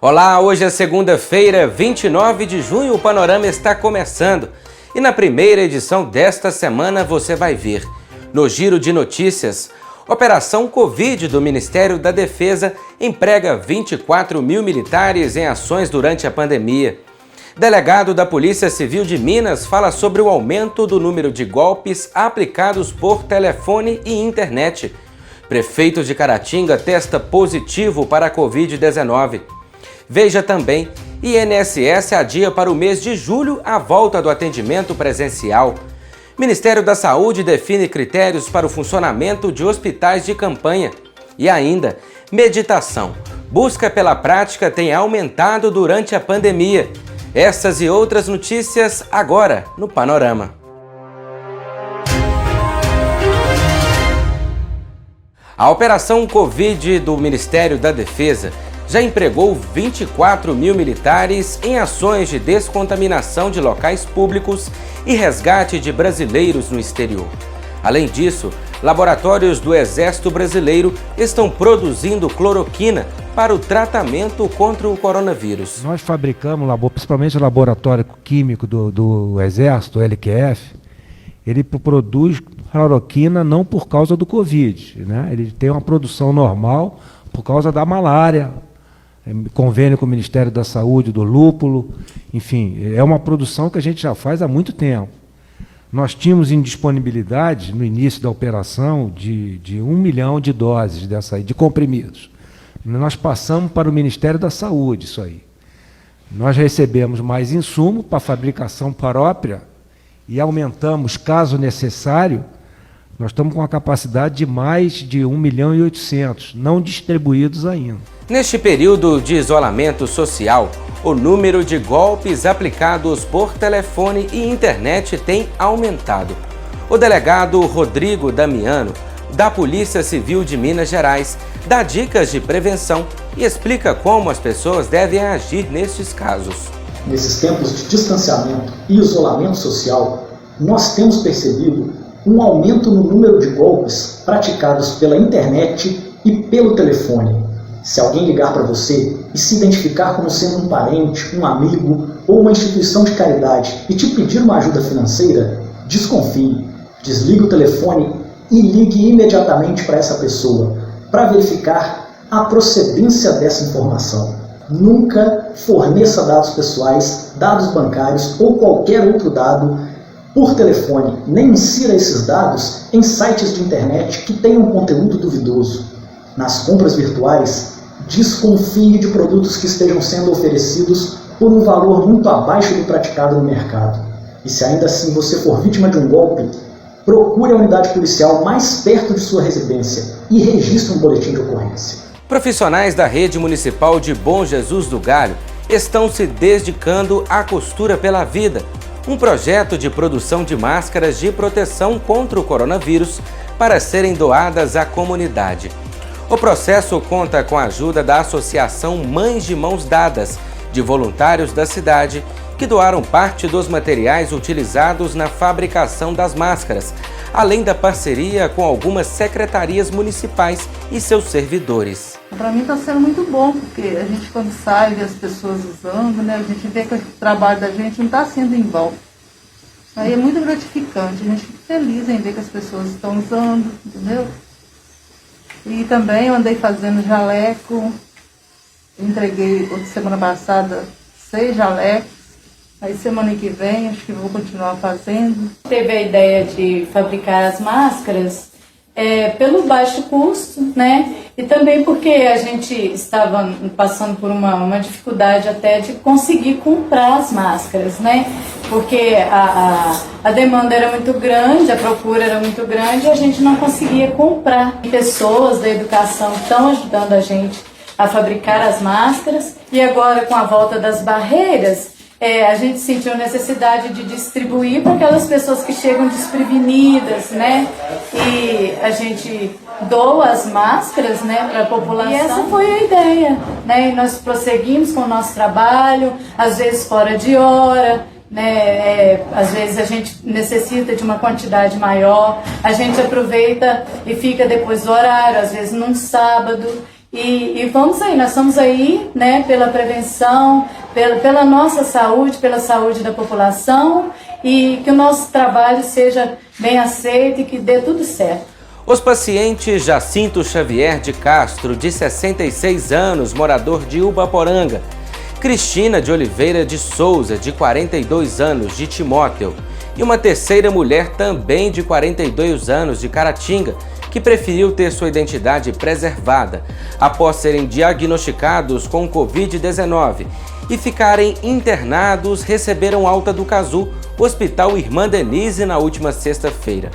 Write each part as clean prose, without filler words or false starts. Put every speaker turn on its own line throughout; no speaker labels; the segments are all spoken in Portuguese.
Olá, hoje é segunda-feira, 29 de junho, o Panorama está começando. E na primeira edição desta semana você vai ver, no Giro de Notícias, Operação Covid do Ministério da Defesa emprega 24 mil militares em ações durante a pandemia. Delegado da Polícia Civil de Minas fala sobre o aumento do número de golpes aplicados por telefone e internet. Prefeito de Caratinga testa positivo para a Covid-19. Veja também, INSS adia para o mês de julho a volta do atendimento presencial. Ministério da Saúde define critérios para o funcionamento de hospitais de campanha. E ainda, meditação. Busca pela prática tem aumentado durante a pandemia. Essas e outras notícias agora no Panorama. A Operação Covid do Ministério da Defesa já empregou 24 mil militares em ações de descontaminação de locais públicos e resgate de brasileiros no exterior. Além disso, laboratórios do Exército Brasileiro estão produzindo cloroquina para o tratamento contra o coronavírus.
Nós fabricamos, principalmente o laboratório químico do Exército, o LQF, ele produz cloroquina não por causa do Covid, né? Ele tem uma produção normal por causa da malária, convênio com o Ministério da Saúde, do lúpulo, enfim, é uma produção que a gente já faz há muito tempo. Nós tínhamos em disponibilidade, no início da operação, de 1 milhão de doses dessa aí, de comprimidos. Nós passamos para o Ministério da Saúde isso aí. Nós recebemos mais insumo para a fabricação própria e aumentamos, caso necessário, nós estamos com a capacidade de mais de 1 milhão e 800, não distribuídos ainda.
Neste período de isolamento social, o número de golpes aplicados por telefone e internet tem aumentado. O delegado Rodrigo Damiano, da Polícia Civil de Minas Gerais, dá dicas de prevenção e explica como as pessoas devem agir nestes casos.
Nesses tempos de distanciamento e isolamento social, nós temos percebido um aumento no número de golpes praticados pela internet e pelo telefone. Se alguém ligar para você e se identificar como sendo um parente, um amigo ou uma instituição de caridade e te pedir uma ajuda financeira, desconfie, desligue o telefone e ligue imediatamente para essa pessoa para verificar a procedência dessa informação. Nunca forneça dados pessoais, dados bancários ou qualquer outro dado por telefone, nem insira esses dados em sites de internet que tenham conteúdo duvidoso. Nas compras virtuais, desconfie de produtos que estejam sendo oferecidos por um valor muito abaixo do praticado no mercado. E se ainda assim você for vítima de um golpe, procure a unidade policial mais perto de sua residência e registre um boletim de ocorrência.
Profissionais da Rede Municipal de Bom Jesus do Galho estão se dedicando à Costura pela Vida, um projeto de produção de máscaras de proteção contra o coronavírus para serem doadas à comunidade. O processo conta com a ajuda da Associação Mães de Mãos Dadas, de voluntários da cidade, que doaram parte dos materiais utilizados na fabricação das máscaras, além da parceria com algumas secretarias municipais e seus servidores.
Para mim está sendo muito bom, porque a gente quando sai vê as pessoas usando, né, a gente vê que o trabalho da gente não está sendo em vão. Aí é muito gratificante, a gente fica feliz em ver que as pessoas estão usando, entendeu? E também eu andei fazendo jaleco, entreguei semana passada 6 jalecos, aí semana que vem acho que vou continuar fazendo.
Teve a ideia de fabricar as máscaras pelo baixo custo, né? E também porque a gente estava passando por uma dificuldade até de conseguir comprar as máscaras, né? Porque a demanda era muito grande, a procura era muito grande e a gente não conseguia comprar. Pessoas da educação estão ajudando a gente a fabricar as máscaras e agora com a volta das barreiras, a gente sentiu necessidade de distribuir para aquelas pessoas que chegam desprevenidas, né? E a gente doa as máscaras, né, para a população. E essa foi a ideia, né? E nós prosseguimos com o nosso trabalho, às vezes fora de hora, né? Às vezes a gente necessita de uma quantidade maior, a gente aproveita e fica depois do horário, às vezes num sábado. E vamos aí, nós estamos aí, né, pela prevenção, pela nossa saúde, pela saúde da população, e que o nosso trabalho seja bem aceito e que dê tudo certo.
Os pacientes Jacinto Xavier de Castro, de 66 anos, morador de Ubaporanga, Cristina de Oliveira de Souza, de 42 anos, de Timóteo, e uma terceira mulher também de 42 anos, de Caratinga, que preferiu ter sua identidade preservada após serem diagnosticados com Covid-19 e ficarem internados, receberam alta do Cazu, Hospital Irmã Denise, na última sexta-feira.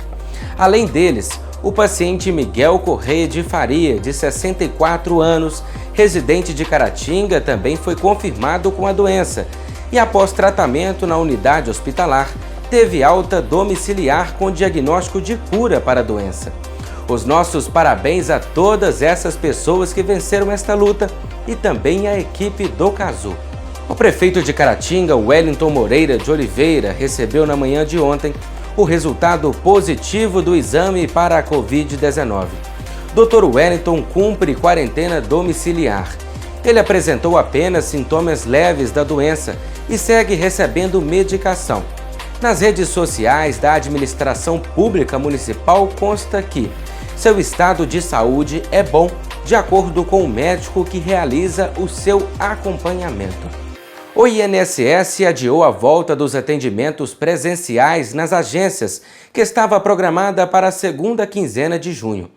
Além deles, o paciente Miguel Correia de Faria, de 64 anos, residente de Caratinga, também foi confirmado com a doença e, após tratamento na unidade hospitalar, teve alta domiciliar com diagnóstico de cura para a doença. Os nossos parabéns a todas essas pessoas que venceram esta luta e também à equipe do Cazu. O prefeito de Caratinga, Wellington Moreira de Oliveira, recebeu na manhã de ontem o resultado positivo do exame para a Covid-19. Dr. Wellington cumpre quarentena domiciliar. Ele apresentou apenas sintomas leves da doença e segue recebendo medicação. Nas redes sociais da Administração Pública Municipal consta que seu estado de saúde é bom, de acordo com o médico que realiza o seu acompanhamento. O INSS adiou a volta dos atendimentos presenciais nas agências, que estava programada para a segunda quinzena de junho.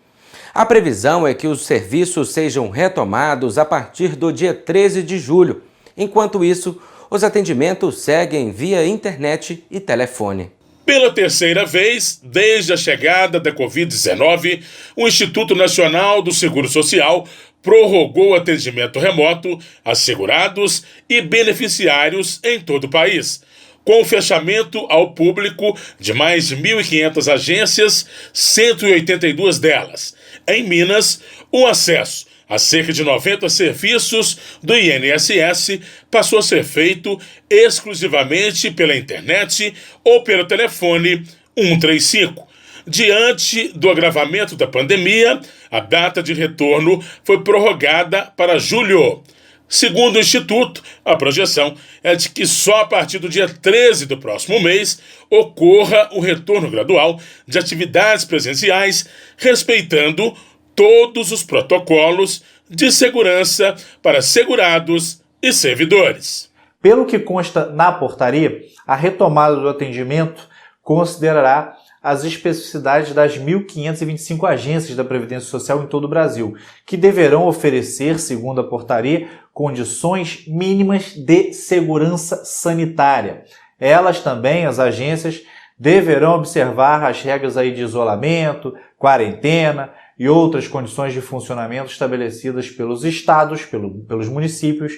A previsão é que os serviços sejam retomados a partir do dia 13 de julho. Enquanto isso, os atendimentos seguem via internet e telefone.
Pela terceira vez, desde a chegada da Covid-19, o Instituto Nacional do Seguro Social prorrogou o atendimento remoto a segurados e beneficiários em todo o país, com o fechamento ao público de mais de 1.500 agências, 182 delas. Em Minas, o acesso a cerca de 90 serviços do INSS passou a ser feito exclusivamente pela internet ou pelo telefone 135. Diante do agravamento da pandemia, a data de retorno foi prorrogada para julho. Segundo o Instituto, a projeção é de que só a partir do dia 13 do próximo mês ocorra o retorno gradual de atividades presenciais, respeitando todos os protocolos de segurança para segurados e servidores.
Pelo que consta na portaria, a retomada do atendimento considerará as especificidades das 1.525 agências da Previdência Social em todo o Brasil, que deverão oferecer, segundo a portaria, condições mínimas de segurança sanitária. Elas também, as agências, deverão observar as regras aí de isolamento, quarentena e outras condições de funcionamento estabelecidas pelos estados, pelos municípios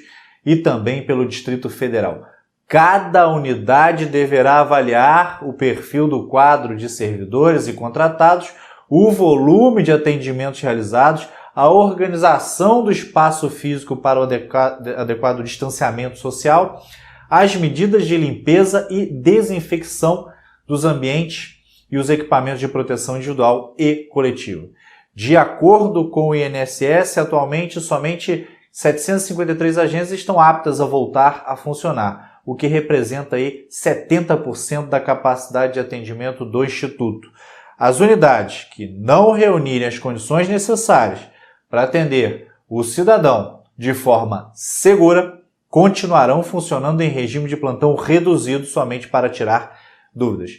e também pelo Distrito Federal. Cada unidade deverá avaliar o perfil do quadro de servidores e contratados, o volume de atendimentos realizados, a organização do espaço físico para o adequado distanciamento social, as medidas de limpeza e desinfecção dos ambientes e os equipamentos de proteção individual e coletiva. De acordo com o INSS, atualmente somente 753 agências estão aptas a voltar a funcionar, o que representa aí 70% da capacidade de atendimento do Instituto. As unidades que não reunirem as condições necessárias para atender o cidadão de forma segura continuarão funcionando em regime de plantão reduzido somente para tirar dúvidas.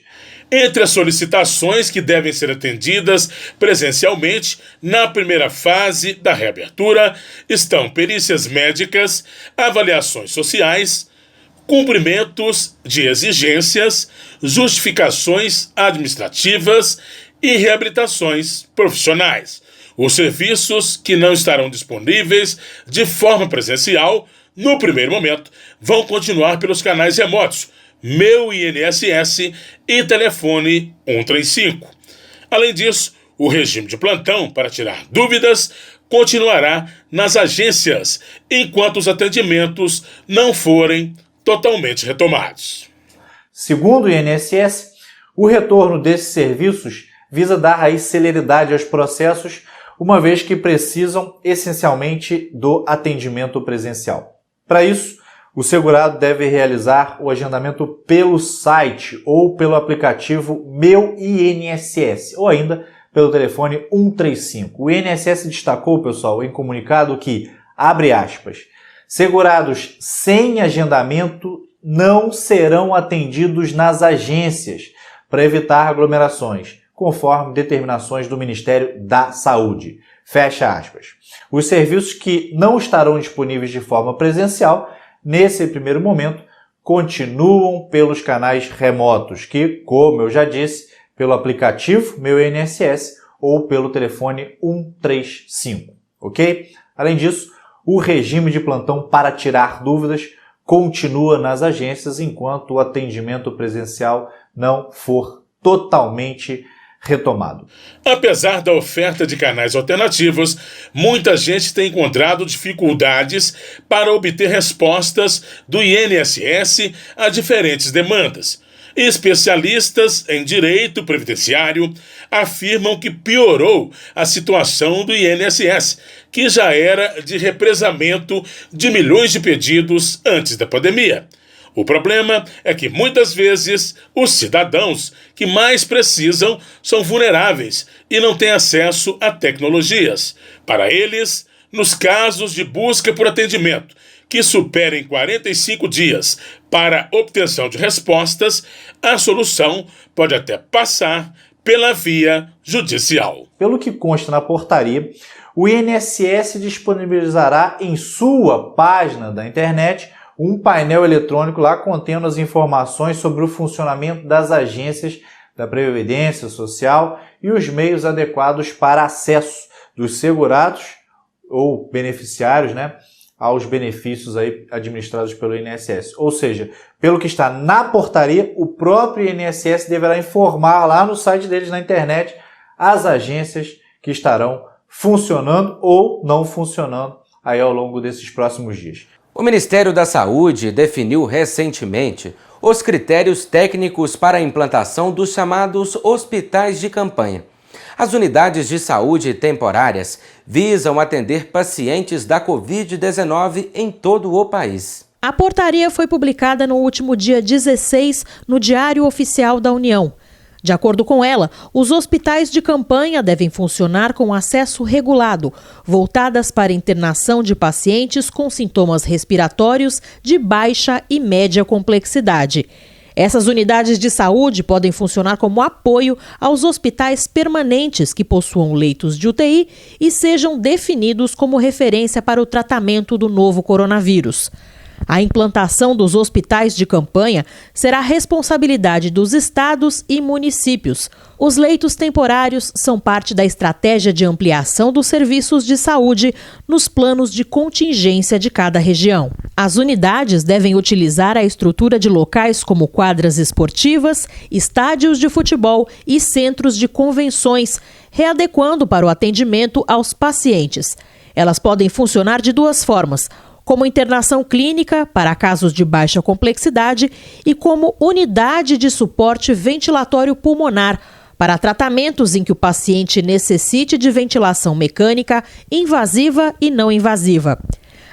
Entre as solicitações que devem ser atendidas presencialmente na primeira fase da reabertura estão perícias médicas, avaliações sociais, cumprimentos de exigências, justificações administrativas e reabilitações profissionais. Os serviços que não estarão disponíveis de forma presencial, no primeiro momento, vão continuar pelos canais remotos, Meu INSS e telefone 135. Além disso, o regime de plantão para tirar dúvidas continuará nas agências, enquanto os atendimentos não forem totalmente retomados.
Segundo o INSS, o retorno desses serviços visa dar aí celeridade aos processos, uma vez que precisam essencialmente do atendimento presencial. Para isso, o segurado deve realizar o agendamento pelo site ou pelo aplicativo Meu INSS, ou ainda pelo telefone 135. O INSS destacou, pessoal, em comunicado que, abre aspas, segurados sem agendamento não serão atendidos nas agências para evitar aglomerações, conforme determinações do Ministério da Saúde. Fecha aspas. Os serviços que não estarão disponíveis de forma presencial, nesse primeiro momento, continuam pelos canais remotos, que, como eu já disse, pelo aplicativo Meu INSS ou pelo telefone 135, ok? Além disso, o regime de plantão para tirar dúvidas continua nas agências enquanto o atendimento presencial não for totalmente retomado.
Apesar da oferta de canais alternativos, muita gente tem encontrado dificuldades para obter respostas do INSS a diferentes demandas. Especialistas em direito previdenciário afirmam que piorou a situação do INSS, que já era de represamento de milhões de pedidos antes da pandemia. O problema é que muitas vezes os cidadãos que mais precisam são vulneráveis e não têm acesso a tecnologias. Para eles, nos casos de busca por atendimento que superem 45 dias para obtenção de respostas, a solução pode até passar pela via judicial.
Pelo que consta na portaria, o INSS disponibilizará em sua página da internet um painel eletrônico lá contendo as informações sobre o funcionamento das agências da Previdência Social e os meios adequados para acesso dos segurados ou beneficiários, aos benefícios aí administrados pelo INSS. Ou seja, pelo que está na portaria, o próprio INSS deverá informar lá no site deles na internet as agências que estarão funcionando ou não funcionando aí ao longo desses próximos dias.
O Ministério da Saúde definiu recentemente os critérios técnicos para a implantação dos chamados hospitais de campanha. As unidades de saúde temporárias visam atender pacientes da Covid-19 em todo o país.
A portaria foi publicada no último dia 16 no Diário Oficial da União. De acordo com ela, os hospitais de campanha devem funcionar com acesso regulado, voltadas para internação de pacientes com sintomas respiratórios de baixa e média complexidade. Essas unidades de saúde podem funcionar como apoio aos hospitais permanentes que possuam leitos de UTI e sejam definidos como referência para o tratamento do novo coronavírus. A implantação dos hospitais de campanha será responsabilidade dos estados e municípios. Os leitos temporários são parte da estratégia de ampliação dos serviços de saúde nos planos de contingência de cada região. As unidades devem utilizar a estrutura de locais como quadras esportivas, estádios de futebol e centros de convenções, readequando para o atendimento aos pacientes. Elas podem funcionar de duas formas: como internação clínica para casos de baixa complexidade e como unidade de suporte ventilatório pulmonar para tratamentos em que o paciente necessite de ventilação mecânica, invasiva e não invasiva.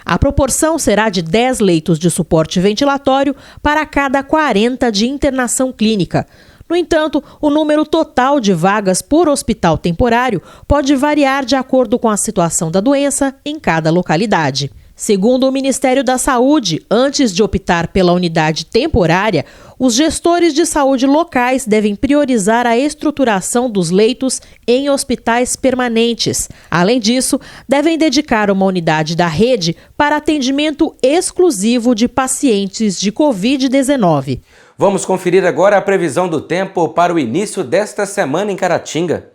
A proporção será de 10 leitos de suporte ventilatório para cada 40 de internação clínica. No entanto, o número total de vagas por hospital temporário pode variar de acordo com a situação da doença em cada localidade. Segundo o Ministério da Saúde, antes de optar pela unidade temporária, os gestores de saúde locais devem priorizar a estruturação dos leitos em hospitais permanentes. Além disso, devem dedicar uma unidade da rede para atendimento exclusivo de pacientes de Covid-19.
Vamos conferir agora a previsão do tempo para o início desta semana em Caratinga.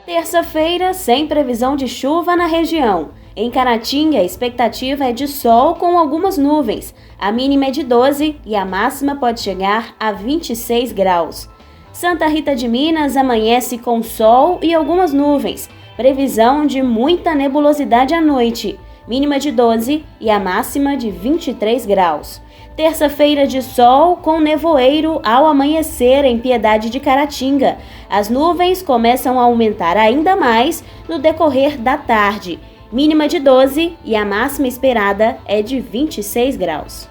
Terça-feira, sem previsão de chuva na região. Em Caratinga, a expectativa é de sol com algumas nuvens. A mínima é de 12 e a máxima pode chegar a 26 graus. Santa Rita de Minas amanhece com sol e algumas nuvens. Previsão de muita nebulosidade à noite. mínima de 12 e a máxima de 23 graus. Terça-feira de sol com nevoeiro ao amanhecer em Piedade de Caratinga. As nuvens começam a aumentar ainda mais no decorrer da tarde. Mínima de 12 e a máxima esperada é de 26 graus.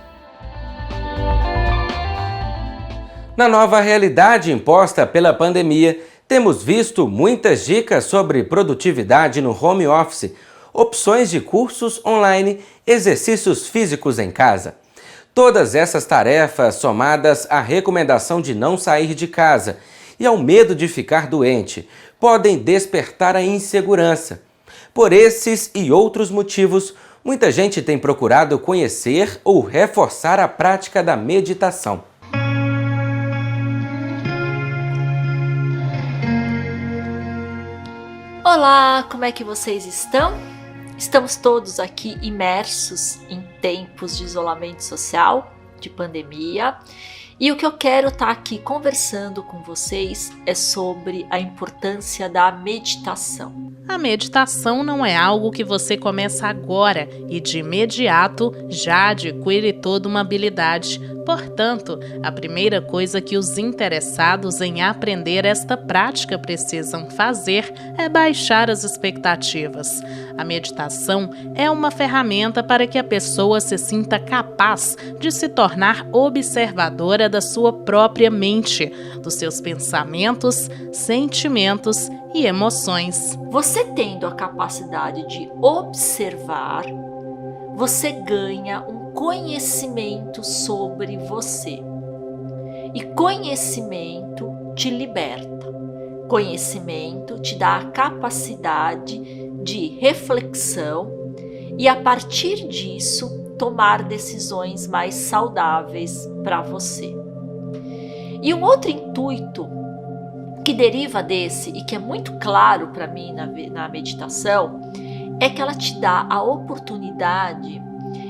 Na nova realidade imposta pela pandemia, temos visto muitas dicas sobre produtividade no home office, opções de cursos online, exercícios físicos em casa. Todas essas tarefas, somadas à recomendação de não sair de casa e ao medo de ficar doente, podem despertar a insegurança. Por esses e outros motivos, muita gente tem procurado conhecer ou reforçar a prática da meditação.
Olá, como é que vocês estão? Estamos todos aqui imersos em tempos de isolamento social, de pandemia, e o que eu quero estar aqui conversando com vocês é sobre a importância da meditação.
A meditação não é algo que você começa agora e de imediato já adquire toda uma habilidade. Portanto, a primeira coisa que os interessados em aprender esta prática precisam fazer é baixar as expectativas. A meditação é uma ferramenta para que a pessoa se sinta capaz de se tornar observadora da sua própria mente, dos seus pensamentos, sentimentos e emoções.
Você tendo a capacidade de observar, você ganha um conhecimento sobre você. E conhecimento te liberta. Conhecimento te dá a capacidade de reflexão e, a partir disso, tomar decisões mais saudáveis para você. E um outro intuito que deriva desse e que é muito claro para mim na meditação é que ela te dá a oportunidade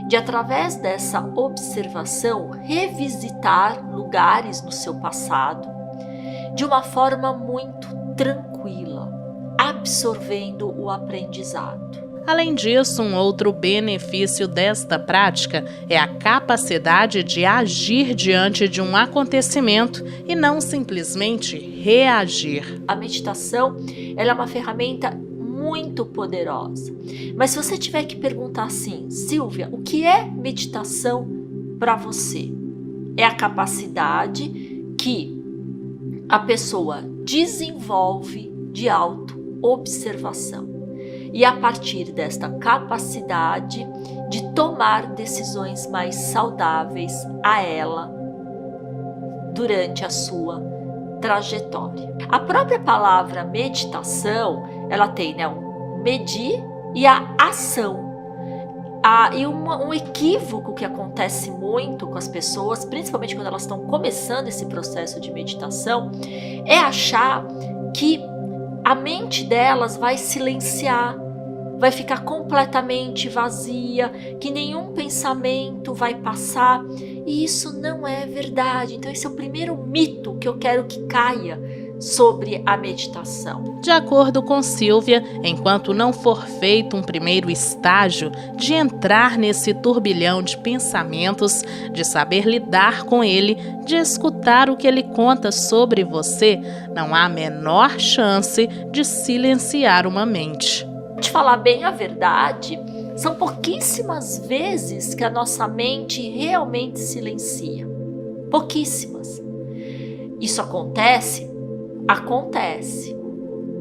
de, através dessa observação, revisitar lugares no seu passado de uma forma muito tranquila, absorvendo o aprendizado.
Além disso, um outro benefício desta prática é a capacidade de agir diante de um acontecimento e não simplesmente reagir.
A meditação, ela é uma ferramenta muito poderosa. Mas se você tiver que perguntar assim, Silvia, o que é meditação para você? É a capacidade que a pessoa desenvolve de auto-observação. E a partir desta capacidade de tomar decisões mais saudáveis a ela durante a sua trajetória. A própria palavra meditação, ela tem um medir e a ação. E um equívoco que acontece muito com as pessoas, principalmente quando elas estão começando esse processo de meditação, é achar que a mente delas vai silenciar, vai ficar completamente vazia, que nenhum pensamento vai passar, e isso não é verdade. Então esse é o primeiro mito que eu quero que caia sobre a meditação.
De acordo com Silvia, enquanto não for feito um primeiro estágio de entrar nesse turbilhão de pensamentos, de saber lidar com ele, de escutar o que ele conta sobre você, não há a menor chance de silenciar uma mente.
De falar bem a verdade, são pouquíssimas vezes que a nossa mente realmente silencia. Pouquíssimas. Isso acontece,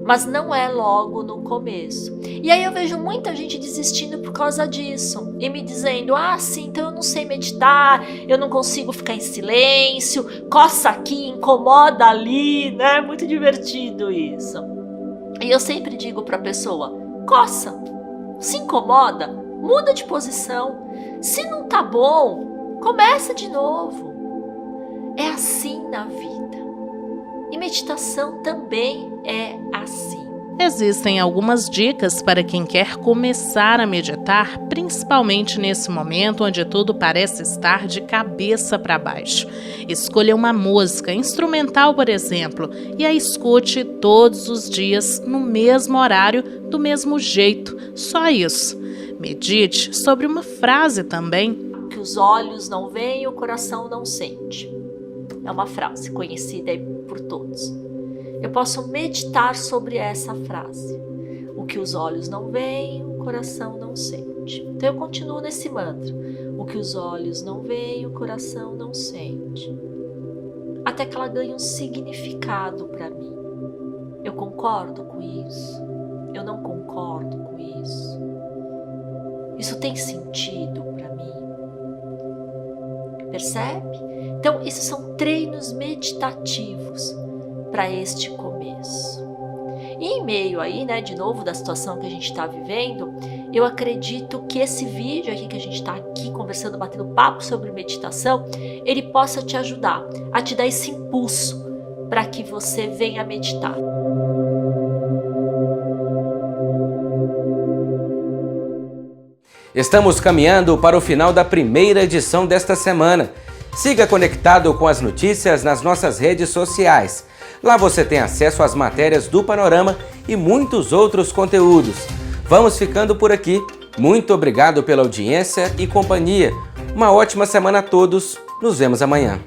mas não é logo no começo. E aí eu vejo muita gente desistindo por causa disso e me dizendo, sim, então eu não sei meditar, eu não consigo ficar em silêncio, coça aqui, incomoda ali, né? Muito divertido isso. E eu sempre digo para a pessoa, coça, se incomoda, muda de posição. Se não tá bom, começa de novo. É assim na vida. E meditação também é assim.
Existem algumas dicas para quem quer começar a meditar, principalmente nesse momento onde tudo parece estar de cabeça para baixo. Escolha uma música instrumental, por exemplo, e a escute todos os dias no mesmo horário, do mesmo jeito. Só isso. Medite sobre uma frase também.
O que os olhos não veem, o coração não sente. É uma frase conhecida aí por todos. Eu posso meditar sobre essa frase. O que os olhos não veem, o coração não sente. Então eu continuo nesse mantra. O que os olhos não veem, o coração não sente. Até que ela ganhe um significado para mim. Eu concordo com isso? Eu não concordo com isso? Isso tem sentido para mim? Percebe? Então, esses são treinos meditativos para este começo. E em meio aí, né, de novo, da situação que a gente está vivendo, eu acredito que esse vídeo aqui que a gente está aqui conversando, batendo papo sobre meditação, ele possa te ajudar a te dar esse impulso para que você venha meditar.
Estamos caminhando para o final da primeira edição desta semana. Siga conectado com as notícias nas nossas redes sociais. Lá você tem acesso às matérias do Panorama e muitos outros conteúdos. Vamos ficando por aqui. Muito obrigado pela audiência e companhia. Uma ótima semana a todos. Nos vemos amanhã.